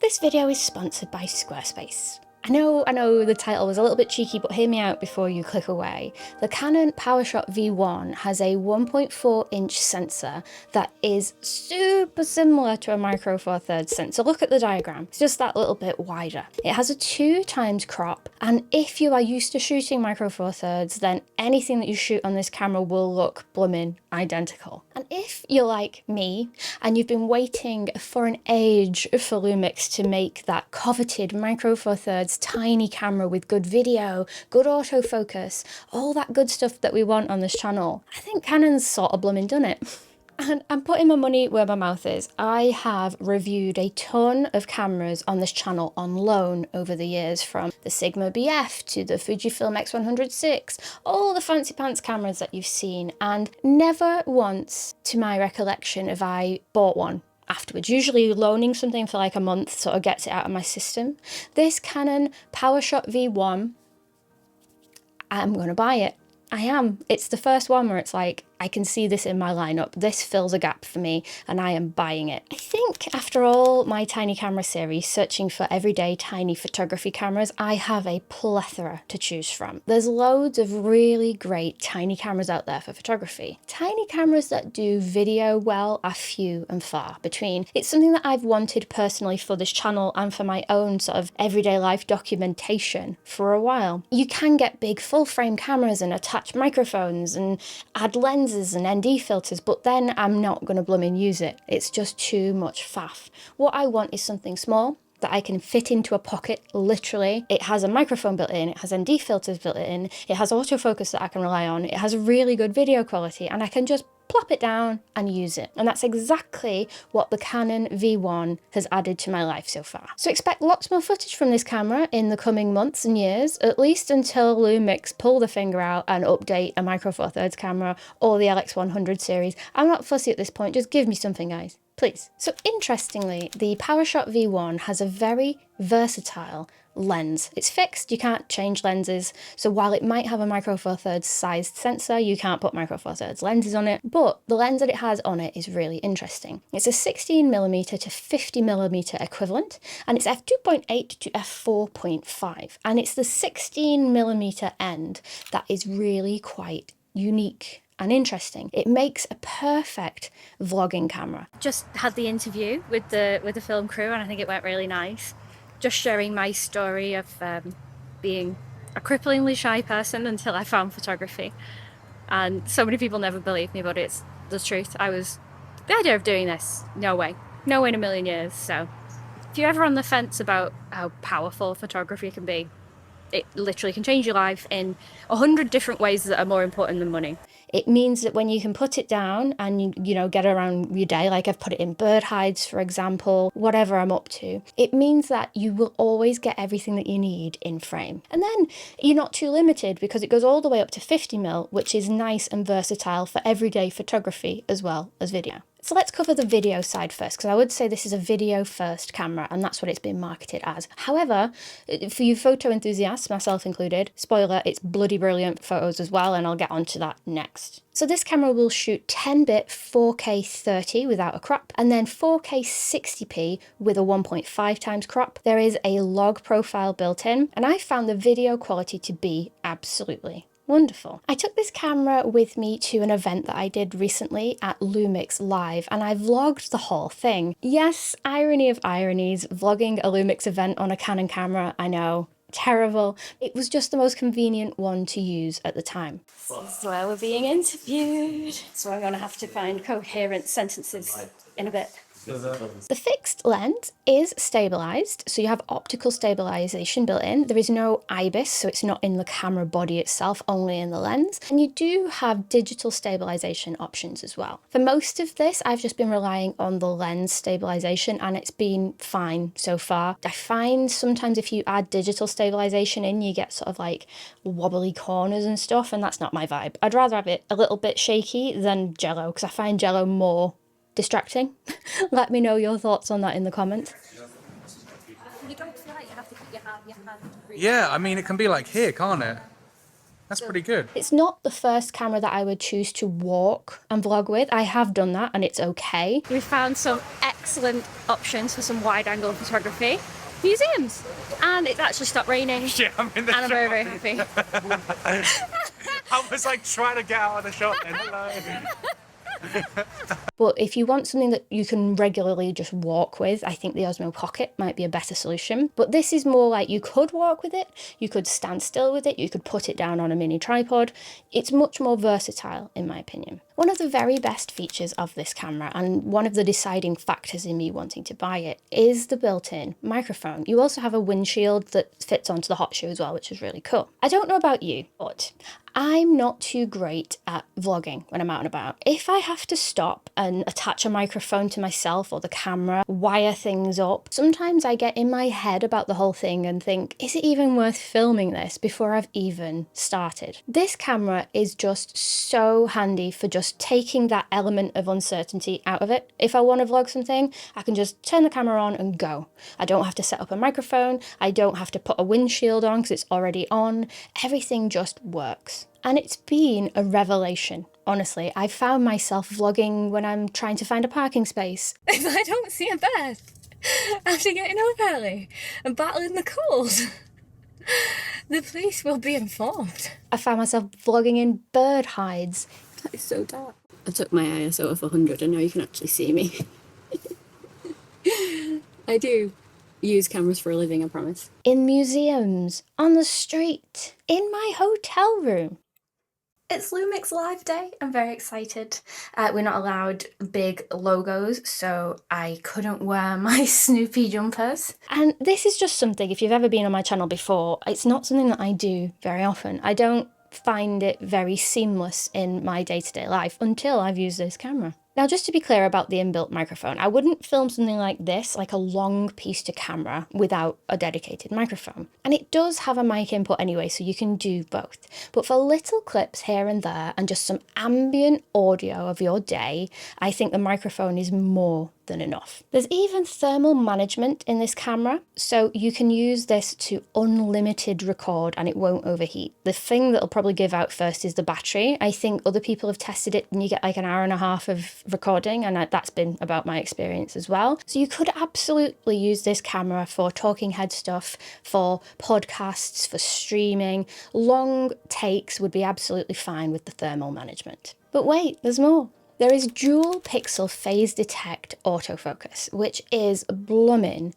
This video is sponsored by Squarespace. I know the title was a little bit cheeky, but hear me out before you click away. The Canon Powershot V1 has a 1.4-inch sensor that is super similar to a Micro Four Thirds sensor. Look at the diagram, it's just that little bit wider. It has a 2x crop, and if you are used to shooting Micro Four Thirds, then anything that you shoot on this camera will look blooming identical. And if you're like me, and you've been waiting for an age for Lumix to make that coveted Micro Four Thirds tiny camera with good video, good autofocus, all that good stuff that we want on this channel, I think Canon's sort of blooming done it. And I'm putting my money where my mouth is. I have reviewed a ton of cameras on this channel on loan over the years, from the Sigma BF to the Fujifilm X100VI, all the fancy pants cameras that you've seen, and never once, to my recollection, have I bought one afterwards. Usually loaning something for like a month sort of gets it out of my system. This Canon Powershot V1, I'm gonna buy it. I am. It's the first one where it's like, I can see this in my lineup. This fills a gap for me and I am buying it. I think after all my tiny camera series, searching for everyday tiny photography cameras, I have a plethora to choose from. There's loads of really great tiny cameras out there for photography. Tiny cameras that do video well are few and far between. It's something that I've wanted personally for this channel and for my own sort of everyday life documentation for a while. You can get big full frame cameras and attach microphones and add lenses and ND filters, but then I'm not going to blooming use it. It's just too much faff. What I want is something small that I can fit into a pocket, literally. It has a microphone built in, it has ND filters built in, it has autofocus that I can rely on, it has really good video quality, and I can just plop it down and use it. And that's exactly what the Canon V1 has added to my life so far. So expect lots more footage from this camera in the coming months and years, at least until Lumix pull the finger out and update a Micro Four Thirds camera or the LX100 series. I'm not fussy at this point, just give me something, guys. Please. So interestingly, the Powershot V1 has a very versatile lens. It's fixed, you can't change lenses, so while it might have a Micro Four Thirds sized sensor, you can't put Micro Four Thirds lenses on it, but the lens that it has on it is really interesting. It's a 16mm to 50mm equivalent, and it's f2.8 to f4.5, and it's the 16mm end that is really quite unique and interesting. It makes a perfect vlogging camera. Just had the interview with the film crew, and I think it went really nice. Just sharing my story of being a cripplingly shy person until I found photography. And so many people never believe me, but it's the truth. The idea of doing this, no way in a million years. So if you're ever on the fence about how powerful photography can be, it literally can change your life in 100 different ways that are more important than money. It means that when you can put it down and you know, get around your day, like I've put it in bird hides, for example, whatever I'm up to, it means that you will always get everything that you need in frame. And then you're not too limited because it goes all the way up to 50mm, which is nice and versatile for everyday photography as well as video. So let's cover the video side first, because I would say this is a video first camera, and that's what it's been marketed as. However, for you photo enthusiasts, myself included, spoiler, it's bloody brilliant photos as well, and I'll get onto that next. So this camera will shoot 10-bit 4K 30 without a crop, and then 4K 60p with a 1.5x crop. There is a log profile built in, and I found the video quality to be absolutely wonderful. I took this camera with me to an event that I did recently at Lumix Live, and I vlogged the whole thing. Yes, irony of ironies, vlogging a Lumix event on a Canon camera, I know, terrible. It was just the most convenient one to use at the time. This is where we're being interviewed, so I'm gonna have to find coherent sentences in a bit. The fixed lens is stabilized, so you have optical stabilization built in. There is no IBIS, so it's not in the camera body itself, only in the lens. And you do have digital stabilization options as well. For most of this, I've just been relying on the lens stabilization, and it's been fine so far. I find sometimes if you add digital stabilization in, you get sort of like wobbly corners and stuff, and that's not my vibe. I'd rather have it a little bit shaky than Jello, because I find Jello more distracting. Let me know your thoughts on that in the comments. Yeah, I mean, it can be like here, can't it? That's pretty good. It's not the first camera that I would choose to walk and vlog with. I have done that and it's okay. We found some excellent options for some wide angle photography. Museums. And it's actually stopped raining. Yeah, I'm in the and I'm very, very happy. I was like trying to get out of the shot then. Hello. But if you want something that you can regularly just walk with, I think the Osmo Pocket might be a better solution. But this is more like you could walk with it, you could stand still with it, you could put it down on a mini tripod. It's much more versatile, in my opinion. One of the very best features of this camera, and one of the deciding factors in me wanting to buy it, is the built-in microphone. You also have a windshield that fits onto the hot shoe as well, which is really cool. I don't know about you, but I'm not too great at vlogging when I'm out and about. If I have to stop and attach a microphone to myself or the camera, wire things up, sometimes I get in my head about the whole thing and think, is it even worth filming this before I've even started? This camera is just so handy for just taking that element of uncertainty out of it. If I want to vlog something, I can just turn the camera on and go. I don't have to set up a microphone. I don't have to put a windshield on because it's already on. Everything just works. And it's been a revelation. Honestly, I've found myself vlogging when I'm trying to find a parking space. If I don't see a bed after getting up early and battling the cold, the police will be informed. I found myself vlogging in bird hides. That is so dark. I took my ISO off 100 and now you can actually see me. I do use cameras for a living, I promise. In museums, on the street, in my hotel room. It's Lumix Live Day. I'm very excited. We're not allowed big logos, so I couldn't wear my Snoopy jumpers. And this is just something, if you've ever been on my channel before, it's not something that I do very often. I don't find it very seamless in my day-to-day life until I've used this camera. Now, just to be clear about the inbuilt microphone, I wouldn't film something like this, like a long piece to camera, without a dedicated microphone. And it does have a mic input anyway, so you can do both. But for little clips here and there, and just some ambient audio of your day, I think the microphone is more than enough. There's even thermal management in this camera, so you can use this to unlimited record and it won't overheat. The thing that'll probably give out first is the battery. I think other people have tested it and you get like an hour and a half of recording, and that's been about my experience as well. So you could absolutely use this camera for talking head stuff, for podcasts, for streaming. Long takes would be absolutely fine with the thermal management. But wait, there's more. There is dual pixel phase detect autofocus, which is blooming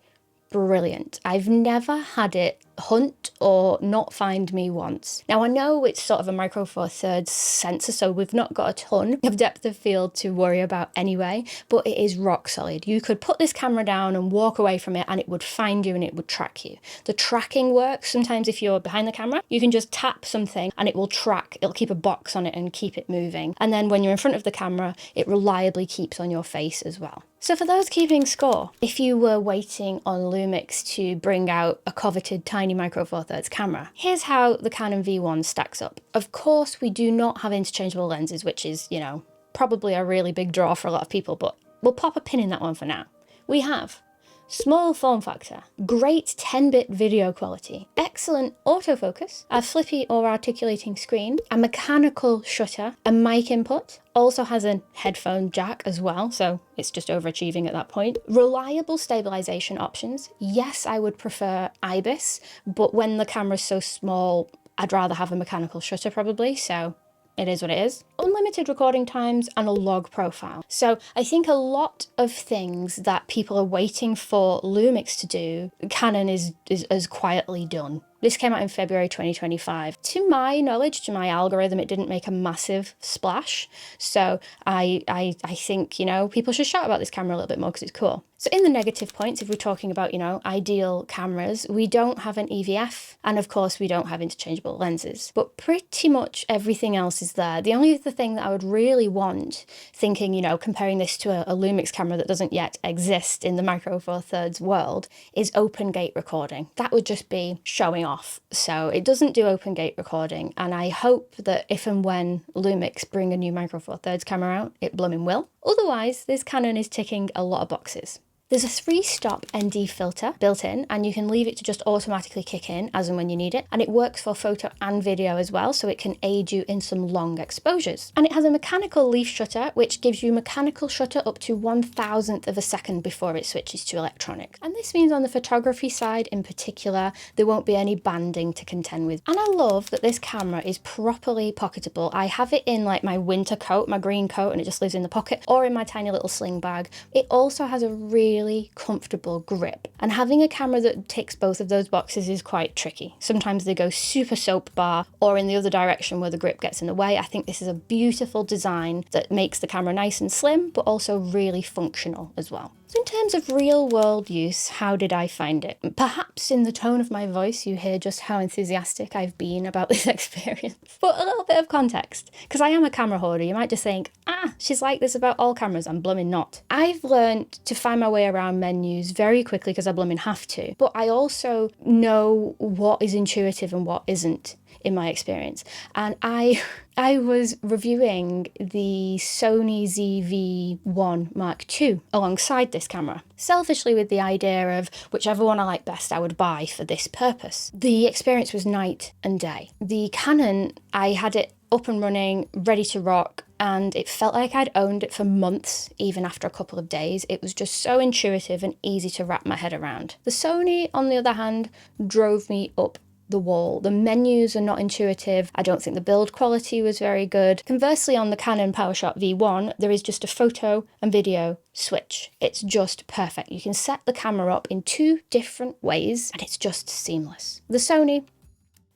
brilliant. I've never had it hunt or not find me once. Now I know it's sort of a micro four thirds sensor, so we've not got a ton of depth of field to worry about anyway, but it is rock solid. You could put this camera down and walk away from it and it would find you and it would track you. The tracking works. Sometimes if you're behind the camera, you can just tap something and it will track. It'll keep a box on it and keep it moving. And then when you're in front of the camera, it reliably keeps on your face as well. So for those keeping score, if you were waiting on Lumix to bring out a coveted tiny micro four thirds camera, here's how the Canon V1 stacks up. Of course, we do not have interchangeable lenses, which is, you know, probably a really big draw for a lot of people, but we'll pop a pin in that one for now. We have small form factor, great 10-bit video quality, excellent autofocus, a flippy or articulating screen, a mechanical shutter, a mic input, also has a headphone jack as well, so it's just overachieving at that point. Reliable stabilization options. Yes, I would prefer IBIS, but when the camera's so small, I'd rather have a mechanical shutter probably, so it is what it is. Unlimited recording times and a log profile. So I think a lot of things that people are waiting for Lumix to do, Canon is quietly done. This came out in February 2025. To my knowledge, to my algorithm, it didn't make a massive splash. So I think, you know, people should shout about this camera a little bit more because it's cool. So in the negative points, if we're talking about, you know, ideal cameras, we don't have an EVF, and of course we don't have interchangeable lenses, but pretty much everything else is there. The only other thing that I would really want, thinking, you know, comparing this to a Lumix camera that doesn't yet exist in the micro four thirds world, is open gate recording. That would just be showing off. So it doesn't do open gate recording, and I hope that if and when Lumix bring a new micro four thirds camera out, it blooming will. Otherwise, this Canon is ticking a lot of boxes. There's a 3-stop ND filter built in, and you can leave it to just automatically kick in as and when you need it. And it works for photo and video as well, so it can aid you in some long exposures. And it has a mechanical leaf shutter, which gives you mechanical shutter up to 1,000th of a second before it switches to electronic. And this means on the photography side in particular, there won't be any banding to contend with. And I love that this camera is properly pocketable. I have it in like my winter coat, my green coat, and it just lives in the pocket, or in my tiny little sling bag. It also has a really comfortable grip, and having a camera that ticks both of those boxes is quite tricky. Sometimes they go super soap bar or in the other direction where the grip gets in the way. I think this is a beautiful design that makes the camera nice and slim, but also really functional as well. So in terms of real world use, how did I find it? Perhaps in the tone of my voice you hear just how enthusiastic I've been about this experience. But a little bit of context, because I am a camera hoarder. You might just think, she's like this about all cameras. I'm blooming not. I've learned to find my way around menus very quickly because I blooming have to. But I also know what is intuitive and what isn't in my experience. And I was reviewing the Sony ZV-1 Mark II alongside this camera, selfishly with the idea of whichever one I like best I would buy for this purpose. The experience was night and day. The Canon, I had it up and running, ready to rock, and it felt like I'd owned it for months, even after a couple of days. It was just so intuitive and easy to wrap my head around. The Sony, on the other hand, drove me up the wall. The menus are not intuitive. I don't think the build quality was very good. Conversely, on the Canon Powershot V1, there is just a photo and video switch. It's just perfect. You can set the camera up in 2 different ways and it's just seamless. The Sony,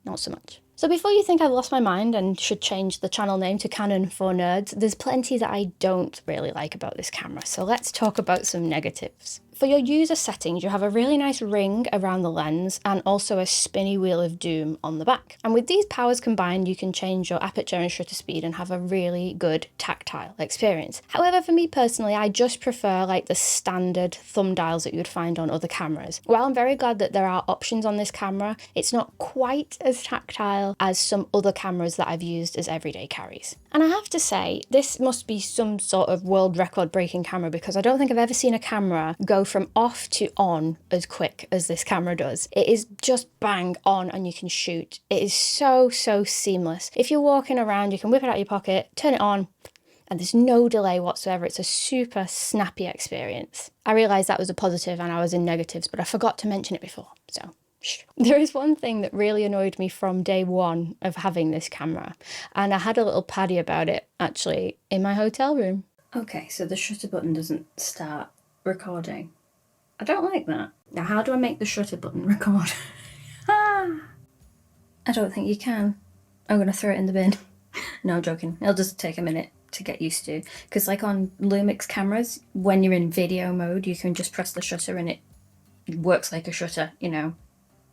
not so much. So before you think I've lost my mind and should change the channel name to Canon for Nerds, there's plenty that I don't really like about this camera. So let's talk about some negatives. For your user settings, you have a really nice ring around the lens and also a spinny wheel of doom on the back. And with these powers combined, you can change your aperture and shutter speed and have a really good tactile experience. However, for me personally, I just prefer like the standard thumb dials that you would find on other cameras. While I'm very glad that there are options on this camera, it's not quite as tactile as some other cameras that I've used as everyday carries. And I have to say, this must be some sort of world record breaking camera because I don't think I've ever seen a camera go from off to on as quick as this camera does. It is just bang on and you can shoot. It is so seamless. If you're walking around, you can whip it out of your pocket, turn it on, and there's no delay whatsoever. It's a super snappy experience. I realised that was a positive and I was in negatives, but I forgot to mention it before, so there is one thing that really annoyed me from day one of having this camera, and I had a little paddy about it actually in my hotel room. Okay, so the shutter button doesn't start recording. I don't like that. Now, how do I make the shutter button record? I don't think you can. I'm gonna throw it in the bin. No, I'm joking. It'll just take a minute to get used to. Because like on Lumix cameras, when you're in video mode, you can just press the shutter and it works like a shutter, you know,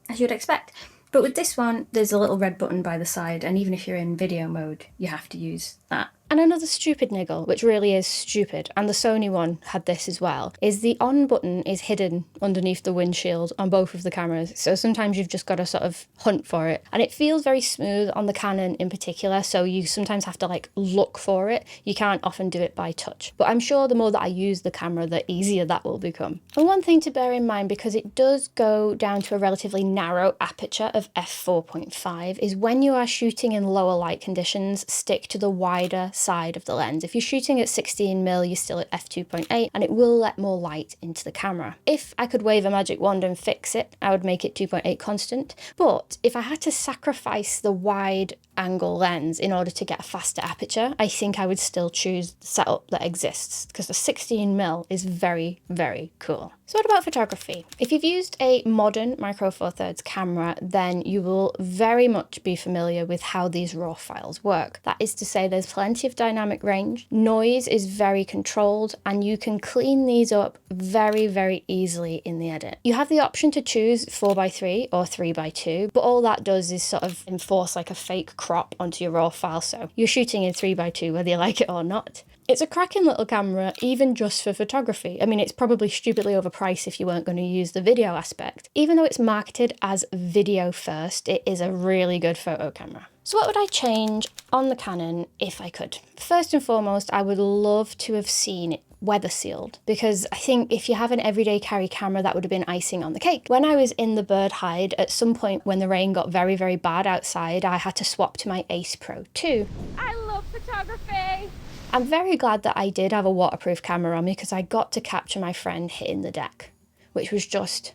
as you'd expect. But with this one, there's a little red button by the side, and even if you're in video mode, you have to use that. And another stupid niggle, which really is stupid, and the Sony one had this as well, is the on button is hidden underneath the windshield on both of the cameras. So sometimes you've just got to sort of hunt for it. And it feels very smooth on the Canon in particular, so you sometimes have to like look for it. You can't often do it by touch. But I'm sure the more that I use the camera, the easier that will become. And one thing to bear in mind, because it does go down to a relatively narrow aperture of f4.5, is when you are shooting in lower light conditions, stick to the wider side of the lens. If you're shooting at 16mm, you're still at f2.8 and it will let more light into the camera. If I could wave a magic wand and fix it, I would make it 2.8 constant. But if I had to sacrifice the wide angle lens in order to get a faster aperture, I think I would still choose the setup that exists because the 16mm is very cool. So what about photography? If you've used a modern Micro Four Thirds camera, then you will very much be familiar with how these RAW files work. That is to say, there's plenty of dynamic range, noise is very controlled, and you can clean these up very easily in the edit. You have the option to choose 4:3 or 3:2, but all that does is sort of enforce like a fake crop onto your RAW file, so you're shooting in 3:2 whether you like it or not. It's a cracking little camera, even just for photography. I mean, it's probably stupidly overpriced if you weren't going to use the video aspect. Even though it's marketed as video first, it is a really good photo camera. So what would I change on the Canon if I could? First and foremost, I would love to have seen it weather sealed, because I think if you have an everyday carry camera, that would have been icing on the cake. When I was in the bird hide, at some point when the rain got very, very bad outside, I had to swap to my Ace Pro 2. I love photography. I'm very glad that I did have a waterproof camera on me, because I got to capture my friend hitting the deck, which was just...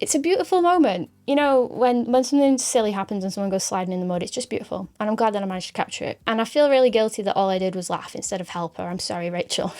It's a beautiful moment. You know, when something silly happens and someone goes sliding in the mud, it's just beautiful. And I'm glad that I managed to capture it. And I feel really guilty that all I did was laugh instead of help her. I'm sorry, Rachel.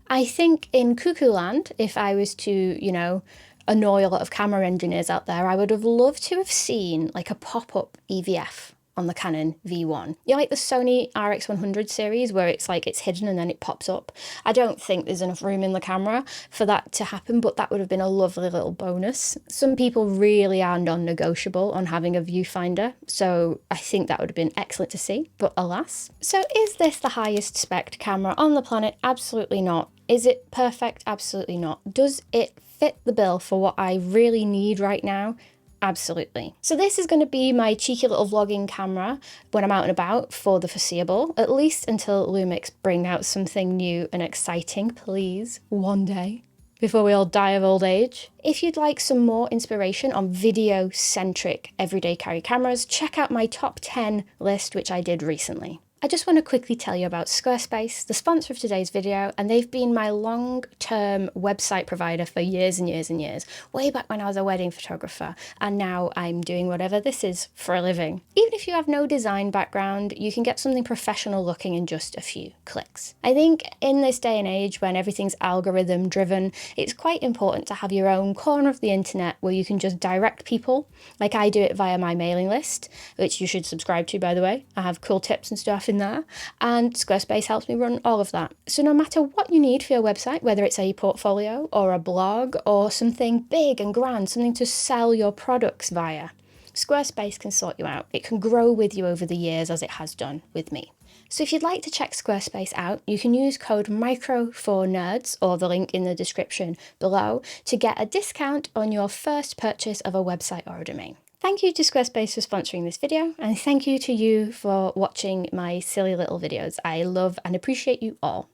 I think in Cuckoo Land, if I was to, you know, annoy a lot of camera engineers out there, I would have loved to have seen like a pop-up EVF on the Canon V1. You know, like the Sony RX100 series where it's like it's hidden and then it pops up. I don't think there's enough room in the camera for that to happen, but that would have been a lovely little bonus. Some people really are non-negotiable on having a viewfinder, so I think that would have been excellent to see, but alas. So is this the highest spec camera on the planet? Absolutely not. Is it perfect? Absolutely not. Does it fit the bill for what I really need right now? Absolutely. So this is going to be my cheeky little vlogging camera when I'm out and about for the foreseeable, at least until Lumix bring out something new and exciting, please, one day, before we all die of old age. If you'd like some more inspiration on video-centric everyday carry cameras, check out my top 10 list, which I did recently. I just want to quickly tell you about Squarespace, the sponsor of today's video, and they've been my long-term website provider for years and years and years, way back when I was a wedding photographer, and now I'm doing whatever this is for a living. Even if you have no design background, you can get something professional looking in just a few clicks. I think in this day and age when everything's algorithm driven, it's quite important to have your own corner of the internet where you can just direct people, like I do it via my mailing list, which you should subscribe to, by the way. I have cool tips and stuff in there, and Squarespace helps me run all of that. So no matter what you need for your website, whether it's a portfolio or a blog or something big and grand, something to sell your products via, Squarespace can sort you out. It can grow with you over the years as it has done with me. So if you'd like to check Squarespace out, you can use code MICRO4NERDS, or the link in the description below, to get a discount on your first purchase of a website or a domain. Thank you to Squarespace for sponsoring this video, and thank you to you for watching my silly little videos. I love and appreciate you all.